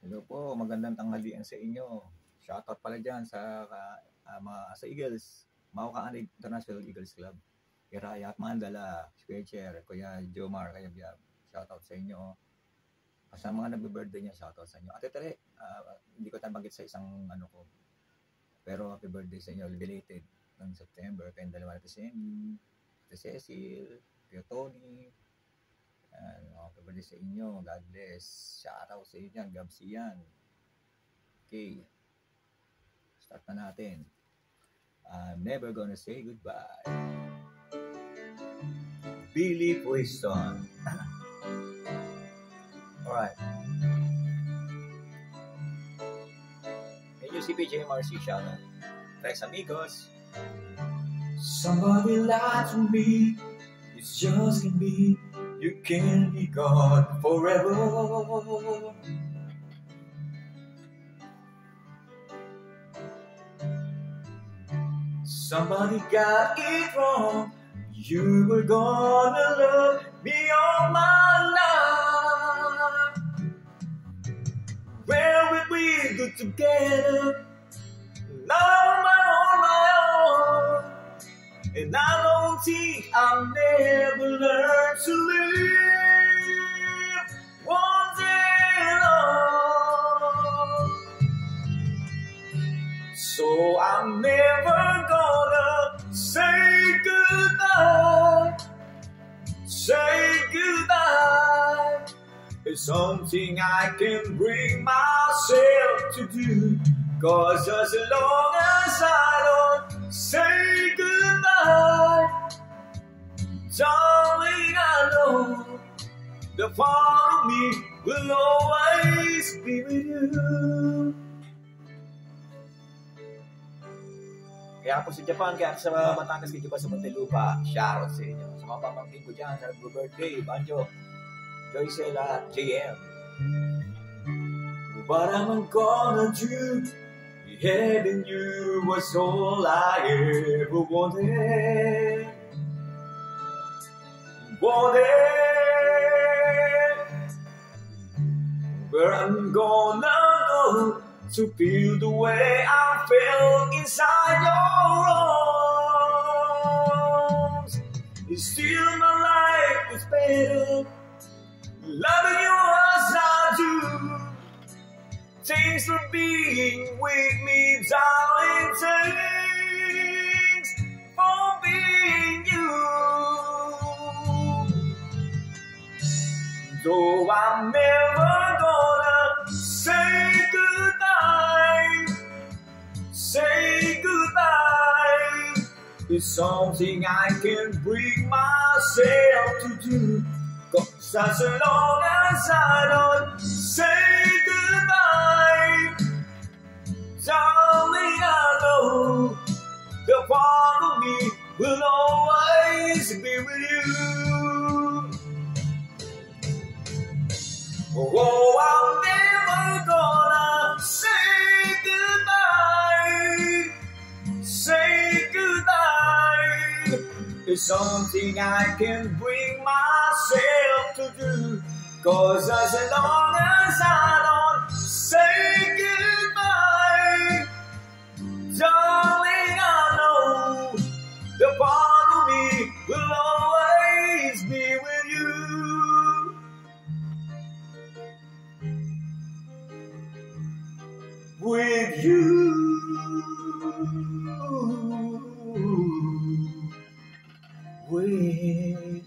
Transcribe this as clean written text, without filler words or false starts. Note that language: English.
Hello po, magandang tanghalian sa inyo. Shoutout pala dyan sa mga sa Eagles, Maukaan International Eagles Club. Kiraya at Mandala, Square, Kuya Jomar, Kuya Biab. Shoutout sa inyo. Sa mga nagbe-birthday niya, shoutout sa inyo. Ate Tere, hindi ko tanggit sa isang ano ko. Pero happy birthday sa inyo, belated ng September. Kayong dalawa natin si Emmy, Ate Cecil, Kuya Tony. Happy birthday sa inyo. God bless. Shoutout sa inyo dyan. Gabsiyan. Okay. Start na natin. I'm never gonna say goodbye. Billy Preston. Alright. Medyo si PJ Marcy. Shoutout. Tres amigos. Somebody lied to me. It's just can be. You can be gone forever. Somebody got it wrong. You were gonna love me all my life. Where would we go together? Now I'm on my own. And I don't think I'll never learn to live one day alone. So I'm never gonna say goodbye. Say goodbye. It's something I can bring myself to do. 'Cause as long as I don't say goodbye, darling, I know the part of me will always be with you. Kaya po sa Japan, kaya sa Batangas, kaya ba sa Muntinlupa, shoutout sa inyo. Sa mga pamangkin ko dyan, sa birthday, Banjo, Joycela, JM. What am I gonna do? Having you was all I ever wanted. Where I'm gonna go to feel the way I felt inside your arms. It's still my life is better, loving you as I do. Thanks for being with me, darling. Thanks for being you. Though I'm never gonna say goodbye, say goodbye. It's something I can bring myself to do. 'Cause as long as I don't say goodbye, darling, I know the part of me will always be with you. Oh, I'm never gonna say goodbye, say goodbye. It's something I can bring myself to do. 'Cause as long as I don't say goodbye, darling, I know the part of me will always be with you. With you. With